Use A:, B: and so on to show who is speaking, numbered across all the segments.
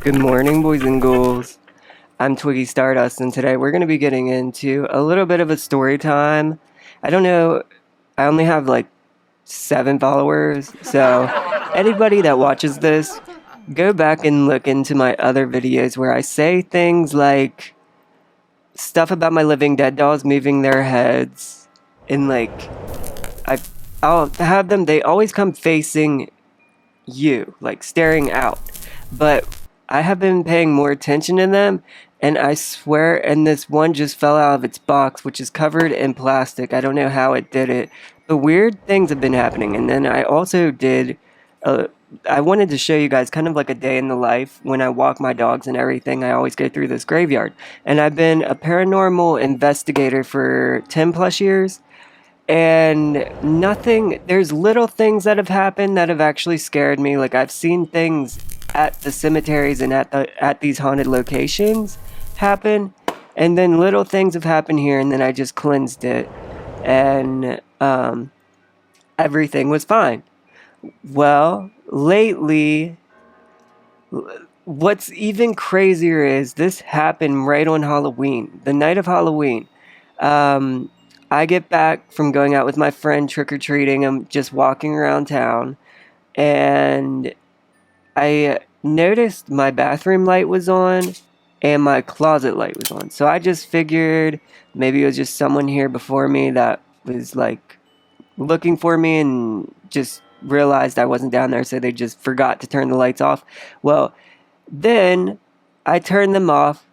A: Good morning, boys and ghouls. I'm Twiggy Stardust, and today we're going to be getting into a little bit of a story time. I don't know, I only have like 7 followers, so anybody that watches this, go back and look into my other videos where I say things like stuff about my living dead dolls moving their heads, and like, I, I'll have them, they always come facing you, like staring out. But I have been paying more attention to them, and I swear, and this one just fell out of its box, which is covered in plastic. I don't know how it did it, but weird things have been happening. And then I also did, I wanted to show you guys kind of like a day in the life when I walk my dogs and everything. I always go through this graveyard, and I've been a paranormal investigator for 10 plus years. And nothing, there's little things that have happened that have actually scared me. Like I've seen things at the cemeteries and at these haunted locations happen, and then little things have happened here, and then I just cleansed it, and everything was fine. Well, lately, what's even crazier is this happened right on Halloween, the night of Halloween. I get back from going out with my friend trick-or-treating. I'm just walking around town, and I noticed my bathroom light was on and my closet light was on. So I just figured maybe it was just someone here before me that was like looking for me and just realized I wasn't down there, so they just forgot to turn the lights off. Well, then I turn them off.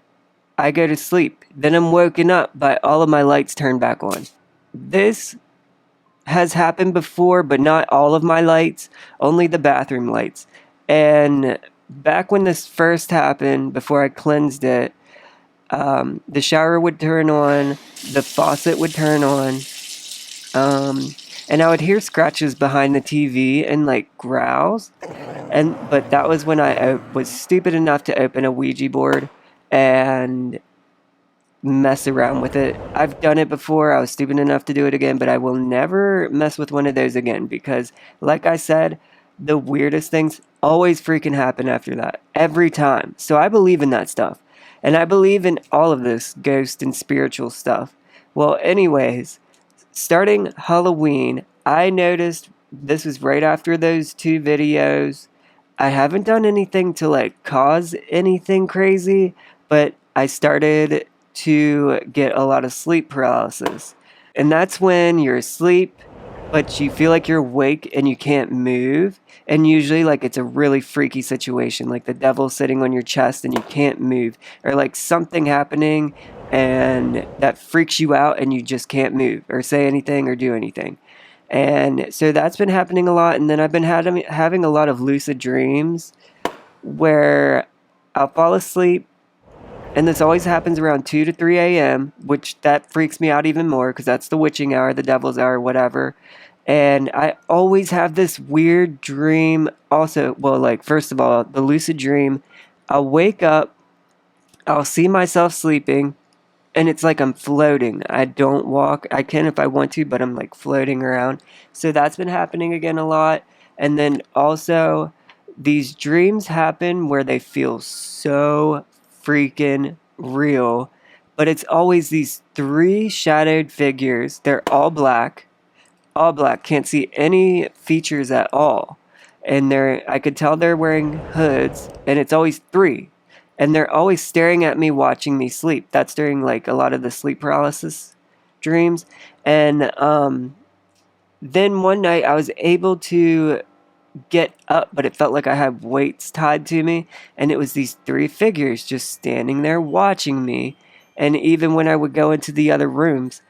A: I go to sleep. Then I'm woken up by all of my lights turned back on. This has happened before, but not all of my lights, only the bathroom lights. And back when this first happened, before I cleansed it, the shower would turn on, the faucet would turn on, and I would hear scratches behind the TV and like growls. But that was when I was stupid enough to open a Ouija board and mess around with it. I've done it before. I was stupid enough to do it again, but I will never mess with one of those again because, like I said, the weirdest things always freaking happen after that. Every time. So I believe in that stuff. And I believe in all of this ghost and spiritual stuff. Well, anyways, starting Halloween, I noticed this was right after those 2 videos. I haven't done anything to like cause anything crazy, but I started to get a lot of sleep paralysis. And that's when you're asleep, but you feel like you're awake and you can't move. And usually, like, it's a really freaky situation, like the devil's sitting on your chest and you can't move, or like something happening and that freaks you out and you just can't move or say anything or do anything. And so that's been happening a lot. And then I've been having a lot of lucid dreams where I'll fall asleep, and this always happens around 2 to 3 a.m., which that freaks me out even more because that's the witching hour, the devil's hour, whatever. And I always have this weird dream also. Well, like, first of all, the lucid dream, I'll wake up, I'll see myself sleeping, and it's like I'm floating. I don't walk. I can if I want to, but I'm like floating around. So that's been happening again a lot. And then also, these dreams happen where they feel so freaking real, but it's always these 3 shadowed figures. They're all black, can't see any features at all, and I could tell they're wearing hoods, and it's always 3, and they're always staring at me, watching me sleep. That's during like a lot of the sleep paralysis dreams. And then one night I was able to get up, but it felt like I had weights tied to me, and it was these 3 figures just standing there watching me. And even when I would go into the other rooms,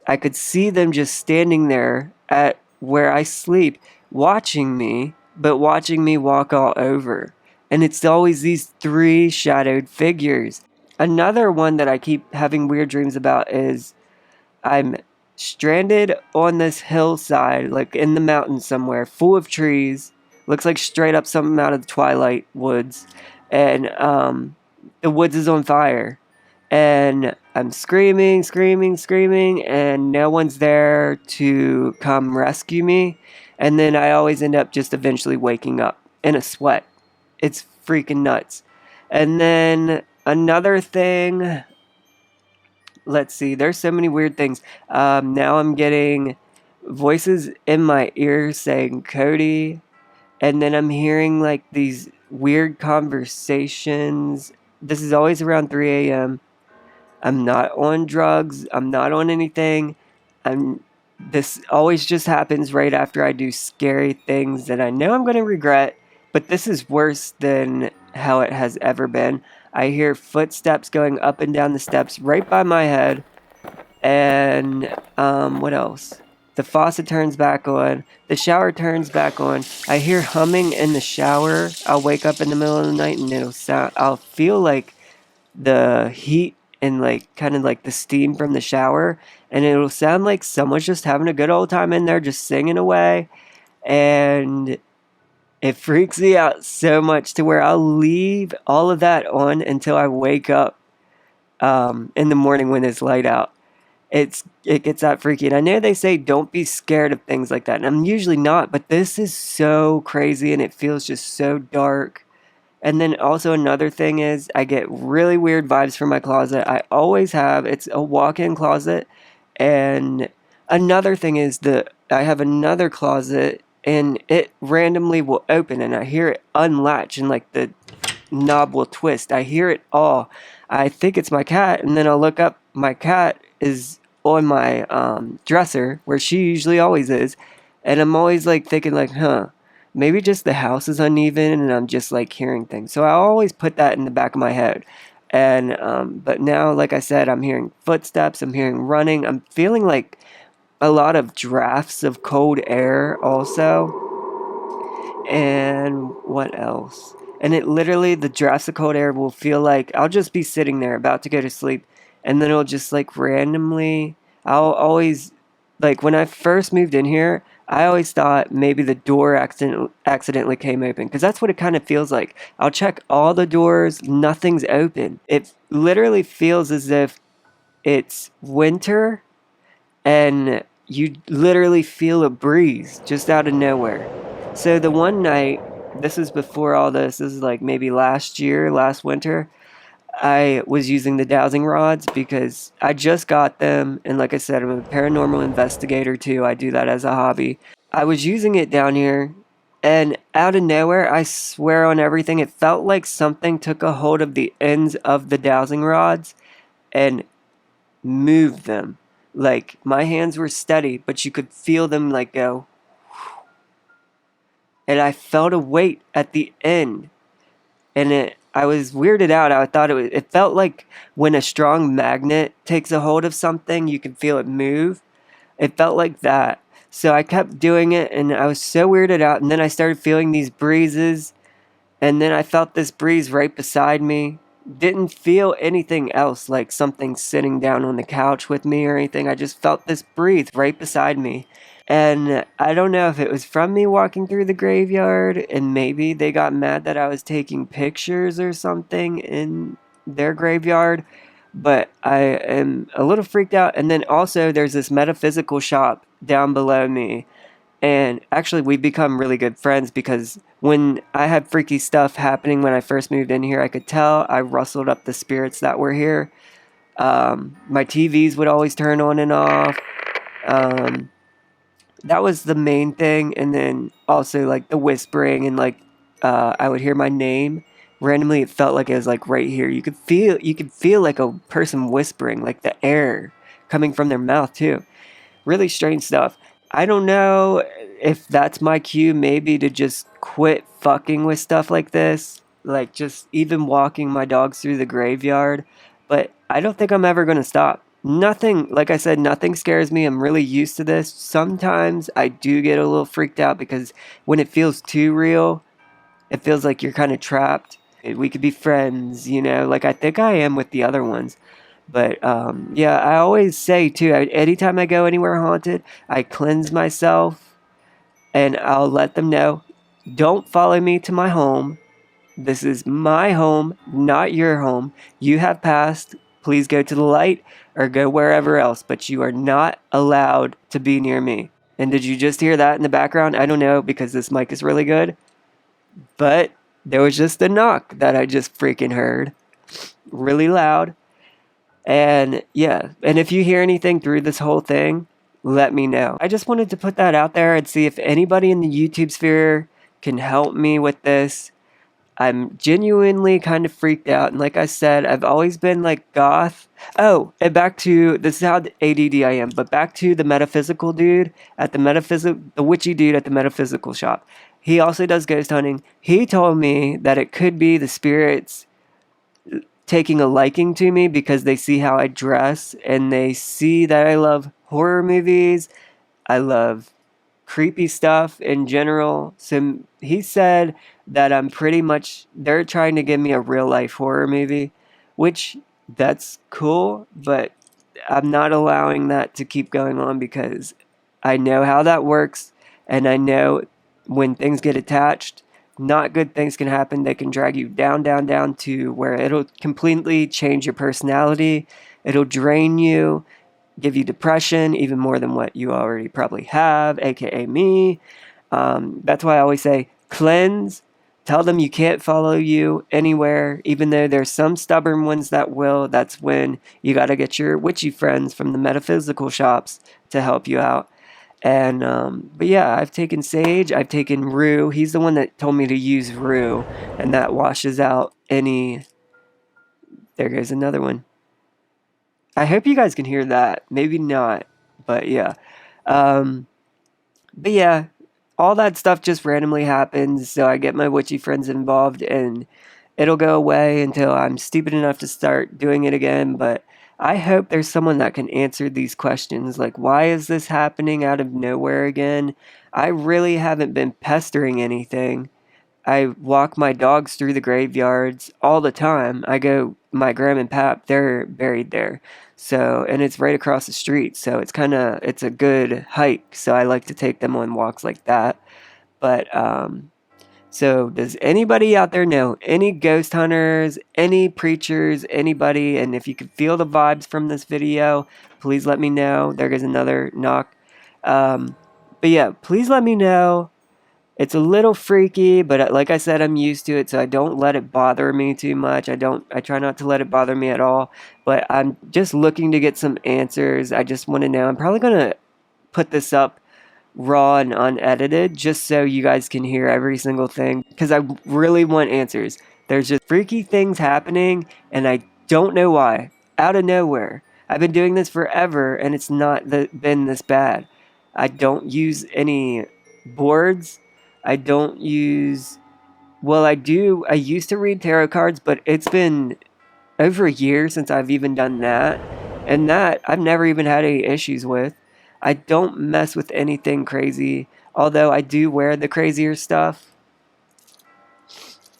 A: I could see them just standing there at where I sleep, watching me, but watching me walk all over. And it's always these 3 shadowed figures. Another one that I keep having weird dreams about is I'm stranded on this hillside, like in the mountains somewhere, full of trees. Looks like straight up something out of the Twilight woods. And the woods is on fire. And I'm screaming, and no one's there to come rescue me. And then I always end up just eventually waking up in a sweat. It's freaking nuts. And then another thing, let's see, there's so many weird things. Now I'm getting voices in my ears saying Cody, and then I'm hearing like these weird conversations. This is always around 3 a.m. I'm not on drugs. I'm not on anything. I'm. This always just happens right after I do scary things that I know I'm going to regret. But this is worse than how it has ever been. I hear footsteps going up and down the steps right by my head. And what else? The faucet turns back on. The shower turns back on. I hear humming in the shower. I'll wake up in the middle of the night and it'll sound. I'll feel like the heat and like kind of like the steam from the shower, and it'll sound like someone's just having a good old time in there, just singing away. And it freaks me out so much to where I'll leave all of that on until I wake up in the morning when it's light out. It gets that freaky. And I know they say don't be scared of things like that. And I'm usually not, but this is so crazy and it feels just so dark. And then also another thing is I get really weird vibes from my closet. I always have. It's a walk-in closet. And another thing is I have another closet and it randomly will open and I hear it unlatch and like the knob will twist. I hear it all. I think it's my cat, and then I'll look up. My cat is on my dresser where she usually always is, and I'm always like thinking like, maybe just the house is uneven and I'm just like hearing things. So I always put that in the back of my head. And but now, like I said, I'm hearing footsteps. I'm hearing running. I'm feeling like a lot of drafts of cold air also. And what else? And it literally, the drafts of cold air will feel like I'll just be sitting there about to go to sleep, and then it'll just like randomly, I'll always, like when I first moved in here, I always thought maybe the door accidentally came open because that's what it kind of feels like. I'll check all the doors, nothing's open. It literally feels as if it's winter and you literally feel a breeze just out of nowhere. So the one night, this is before all this is like maybe last year, last winter, I was using the dowsing rods because I just got them. And like I said, I'm a paranormal investigator too. I do that as a hobby. I was using it down here, and out of nowhere, I swear on everything, it felt like something took a hold of the ends of the dowsing rods and moved them. Like my hands were steady, but you could feel them like go. And I felt a weight at the end, and I was weirded out. I thought it felt like when a strong magnet takes a hold of something, you can feel it move. It felt like that. So I kept doing it, and I was so weirded out. And then I started feeling these breezes, and then I felt this breeze right beside me. Didn't feel anything else, like something sitting down on the couch with me or anything. I just felt this breeze right beside me. And I don't know if it was from me walking through the graveyard, and maybe they got mad that I was taking pictures or something in their graveyard, but I am a little freaked out. And then also, there's this metaphysical shop down below me. And actually, we've become really good friends because when I had freaky stuff happening when I first moved in here, I could tell I rustled up the spirits that were here. My TVs would always turn on and off. That was the main thing. And then also like the whispering and like I would hear my name. Randomly, it felt like it was like right here. You could feel like a person whispering, like the air coming from their mouth too. Really strange stuff. I don't know if that's my cue maybe to just quit fucking with stuff like this. Like just even walking my dogs through the graveyard. But I don't think I'm ever going to stop. Nothing, like I said, nothing scares me. I'm really used to this. Sometimes I do get a little freaked out because when it feels too real, it feels like you're kind of trapped. We could be friends, like I think I am with the other ones. But yeah, I always say too, anytime I go anywhere haunted, I cleanse myself and I'll let them know, don't follow me to my home. This is my home, not your home. You have passed. Please go to the light or go wherever else, but you are not allowed to be near me. And did you just hear that in the background? I don't know because this mic is really good. But there was just a knock that I just freaking heard really loud. And yeah, and if you hear anything through this whole thing, let me know. I just wanted to put that out there and see if anybody in the YouTube sphere can help me with this. I'm genuinely kind of freaked out. And like I said, I've always been like goth. Oh, and back to, this is how ADD I am, but back to the metaphysical dude at the witchy dude at the metaphysical shop. He also does ghost hunting. He told me that it could be the spirits taking a liking to me because they see how I dress and they see that I love horror movies. I love creepy stuff in general. So he said that I'm pretty much, they're trying to give me a real life horror movie, which that's cool, but I'm not allowing that to keep going on because I know how that works, and I know when things get attached, not good things can happen. They can drag you down, down, down to where it'll completely change your personality. It'll drain you, give you depression, even more than what you already probably have, aka me. That's why I always say cleanse. Tell them you can't follow you anywhere, even though there's some stubborn ones that will. That's when you got to get your witchy friends from the metaphysical shops to help you out. And but yeah, I've taken sage, I've taken rue. He's the one that told me to use rue, and that washes out any. There goes another one. I hope you guys can hear that. Maybe not, but yeah. Um, but yeah, all that stuff just randomly happens. So I get my witchy friends involved, and it'll go away until I'm stupid enough to start doing it again. But I hope there's someone that can answer these questions. Like, why is this happening out of nowhere again? I really haven't been pestering anything. I walk my dogs through the graveyards all the time. I go, my grandma and pap, they're buried there. So, and it's right across the street. So it's a good hike. So I like to take them on walks like that. But, so does anybody out there know any ghost hunters, any preachers, anybody? And if you can feel the vibes from this video, please let me know. There goes another knock. But yeah, please let me know. It's a little freaky, but like I said, I'm used to it, so I don't let it bother me too much. I try not to let it bother me at all, but I'm just looking to get some answers. I just want to know. I'm probably going to put this up raw and unedited just so you guys can hear every single thing because I really want answers. There's just freaky things happening, and I don't know why. Out of nowhere. I've been doing this forever, and it's not been this bad. I don't use any boards. I don't use, well, I do. I used to read tarot cards, but it's been over a year since I've even done that. And that I've never even had any issues with. I don't mess with anything crazy, although I do wear the crazier stuff.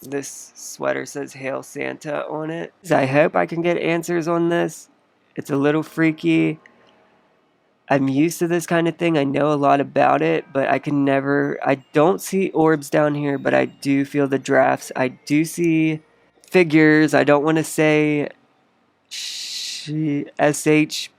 A: This sweater says Hail Santa on it. I hope I can get answers on this. It's a little freaky. I'm used to this kind of thing. I know a lot about it, but I don't see orbs down here, but I do feel the drafts. I do see figures. I don't want to say SH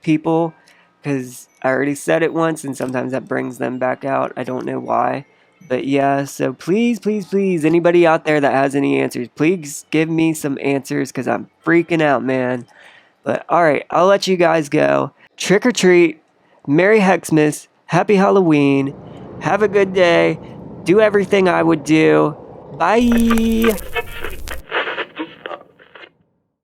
A: people because I already said it once and sometimes that brings them back out. I don't know why. But yeah, so please, please, please, anybody out there that has any answers, please give me some answers because I'm freaking out, man. But alright, I'll let you guys go. Trick or treat. Merry Xmas, Happy Halloween, have a good day, do everything I would do, bye!